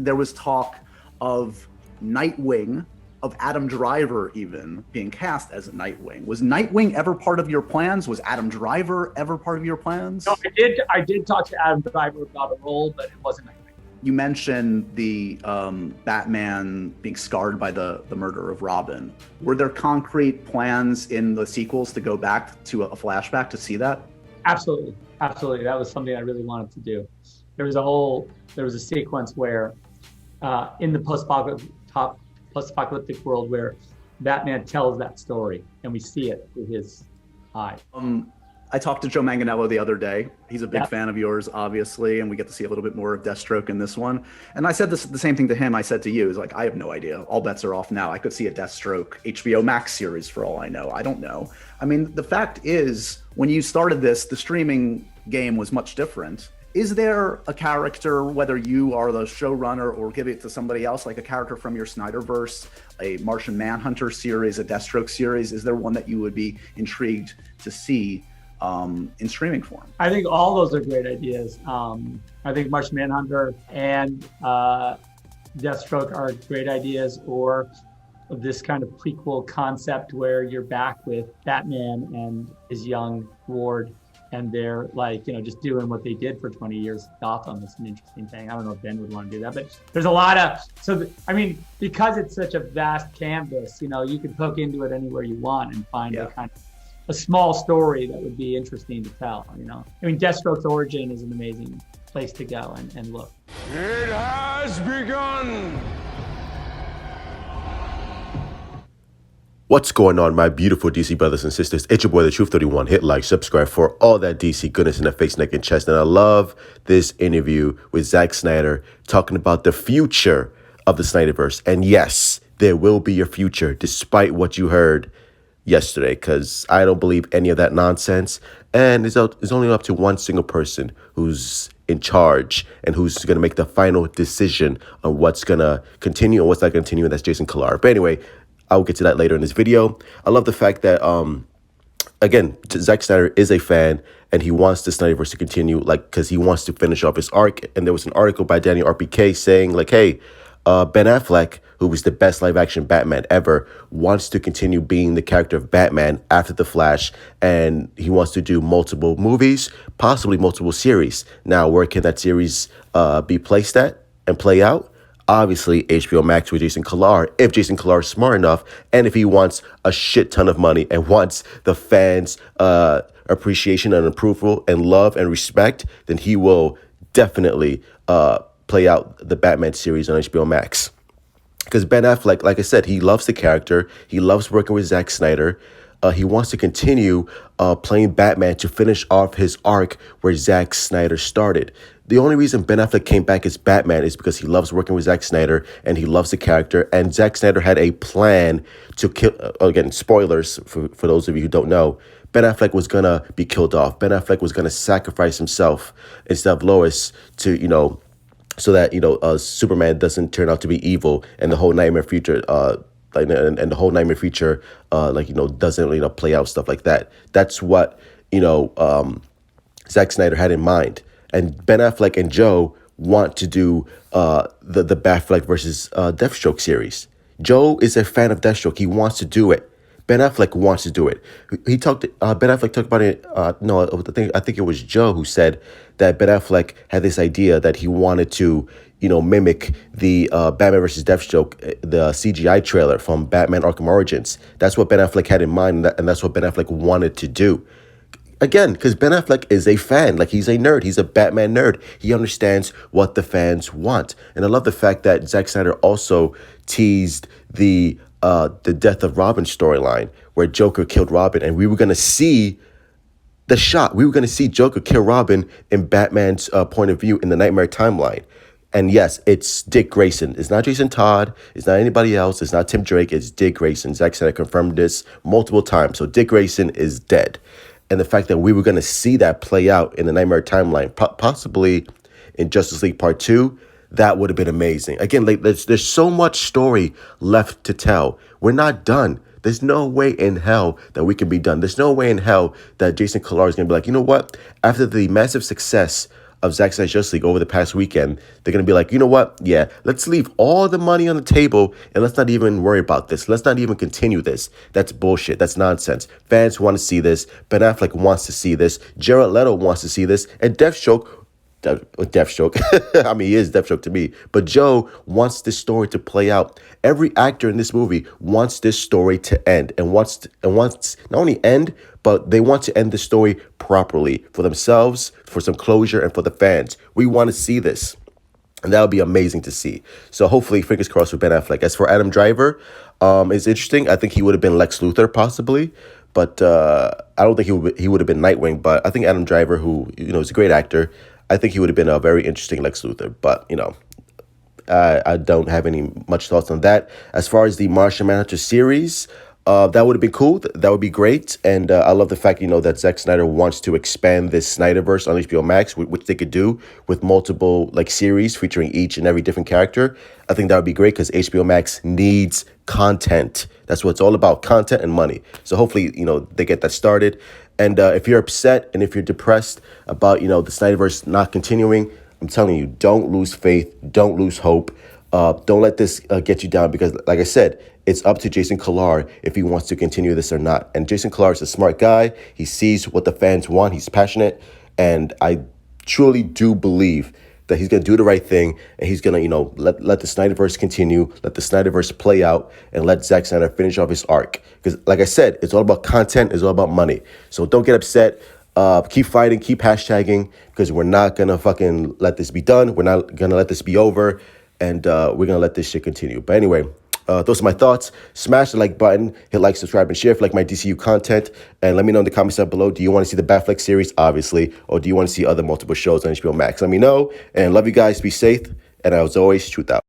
there was talk of Nightwing, of Adam Driver even being cast as Nightwing. Was Nightwing ever part of your plans? Was Adam Driver ever part of your plans? No, I did talk to Adam Driver about a role, but it wasn't Nightwing. You mentioned the Batman being scarred by the murder of Robin. Were there concrete plans in the sequels to go back to a flashback to see that? Absolutely. That was something I really wanted to do. There was a sequence where in the post-apocalyptic world where Batman tells that story and we see it through his eye. I talked to Joe Manganiello the other day. He's a big fan of yours, obviously, and we get to see a little bit more of Deathstroke in this one. And I said the same thing to him. I said to you, is like, I have no idea. All bets are off now. I could see a Deathstroke HBO Max series for all I know. I don't know. I mean, the fact is, when you started this, the streaming game was much different. Is there a character, whether you are the showrunner or give it to somebody else, like a character from your SnyderVerse, a Martian Manhunter series, a Deathstroke series? Is there one that you would be intrigued to see in streaming form? I think all those are great ideas. I think Martian Manhunter and Deathstroke are great ideas, or this kind of prequel concept where you're back with Batman and his young ward, and they're like, just doing what they did for 20 years. Gotham is an interesting thing. I don't know if Ben would want to do that, but there's a lot of, because it's such a vast canvas, you can poke into it anywhere you want and find a kind of a small story that would be interesting to tell, Deathstroke's origin is an amazing place to go and look. It has begun! What's going on, my beautiful DC brothers and sisters? It's your boy, The Truth 31. Hit like, subscribe for all that DC goodness in the face, neck, and chest. And I love this interview with Zack Snyder talking about the future of the Snyderverse. And yes, there will be a future, despite what you heard yesterday, because I don't believe any of that nonsense. And it's only up to one single person who's in charge and who's going to make the final decision on what's going to continue and what's not going to continue, and that's Jason Kilar. But anyway, I'll get to that later in this video. I love the fact that, again, Zack Snyder is a fan and he wants the Snyderverse to continue, because he wants to finish off his arc. And there was an article by Danny RPK saying, hey, Ben Affleck, who was the best live-action Batman ever, wants to continue being the character of Batman after The Flash, and he wants to do multiple movies, possibly multiple series. Now, where can that series be placed at and play out? Obviously, HBO Max with Jason Kilar, if Jason Kilar is smart enough, and if he wants a shit ton of money and wants the fans' appreciation and approval and love and respect, then he will definitely play out the Batman series on HBO Max. Because Ben Affleck, like I said, he loves the character. He loves working with Zack Snyder. He wants to continue playing Batman to finish off his arc where Zack Snyder started. The only reason Ben Affleck came back as Batman is because he loves working with Zack Snyder and he loves the character. And Zack Snyder had a plan to kill, again, spoilers for those of you who don't know, Ben Affleck was going to be killed off. Ben Affleck was going to sacrifice himself instead of Lois to, so that, Superman doesn't turn out to be evil and the whole nightmare future, and the whole nightmare future, doesn't, play out, stuff like that. That's what, Zack Snyder had in mind. And Ben Affleck and Joe want to do the Batfleck versus Deathstroke series. Joe is a fan of Deathstroke. He wants to do it. Ben Affleck wants to do it. Ben Affleck talked about it. I think it was Joe who said that Ben Affleck had this idea that he wanted to, mimic the Batman versus Deathstroke, the CGI trailer from Batman Arkham Origins. That's what Ben Affleck had in mind, and that's what Ben Affleck wanted to do. Again, because Ben Affleck is a fan, he's a nerd. He's a Batman nerd. He understands what the fans want. And I love the fact that Zack Snyder also teased the Death of Robin storyline where Joker killed Robin. And we were going to see the shot. We were going to see Joker kill Robin in Batman's point of view in the Nightmare timeline. And yes, it's Dick Grayson. It's not Jason Todd. It's not anybody else. It's not Tim Drake. It's Dick Grayson. Zack Snyder confirmed this multiple times. So Dick Grayson is dead. And the fact that we were going to see that play out in the Nightmare timeline, possibly in Justice League Part 2, that would have been amazing. Again, there's so much story left to tell. We're not done. There's no way in hell that we can be done. There's no way in hell that Jason Kilar is going to be like, you know what? After the massive success of Zack Snyder's Justice League over the past weekend, they're going to be like, you know what? Yeah, let's leave all the money on the table and let's not even worry about this. Let's not even continue this. That's bullshit. That's nonsense. Fans want to see this. Ben Affleck wants to see this. Jared Leto wants to see this. And Deathstroke, I mean, he is Deathstroke to me, but Joe wants this story to play out. Every actor in this movie wants this story to end and wants not only end, but they want to end the story properly for themselves, for some closure, and for the fans. We want to see this. And that would be amazing to see. So hopefully, fingers crossed for Ben Affleck. As for Adam Driver, it's interesting. I think he would have been Lex Luthor possibly, but I don't think he would have been Nightwing. But I think Adam Driver, who is a great actor, I think he would have been a very interesting Lex Luthor. But I don't have any much thoughts on that. As far as the Martian Manhunter series, that would have been cool. That would be great. And I love the fact, that Zack Snyder wants to expand this SnyderVerse on HBO Max, which they could do with multiple series featuring each and every different character. I think that would be great because HBO Max needs content. That's what it's all about, content and money. So hopefully, they get that started. And if you're upset and if you're depressed about, the SnyderVerse not continuing, I'm telling you, don't lose faith. Don't lose hope. Don't let this get you down because, like I said, it's up to Jason Kilar if he wants to continue this or not. And Jason Kilar is a smart guy. He sees what the fans want. He's passionate. And I truly do believe that he's going to do the right thing and he's going to, let the Snyderverse continue, let the Snyderverse play out, and let Zack Snyder finish off his arc. Because, like I said, it's all about content, it's all about money. So don't get upset. Keep fighting, keep hashtagging, because we're not going to fucking let this be done. We're not going to let this be over, and we're going to let this shit continue. But anyway, those are my thoughts. Smash the like button, hit like, subscribe, and share if you like my DCU content. And let me know in the comments down below, do you want to see the Batfleck series, obviously, or do you want to see other multiple shows on HBO Max? Let me know, and love you guys. Be safe, and as always, truth out.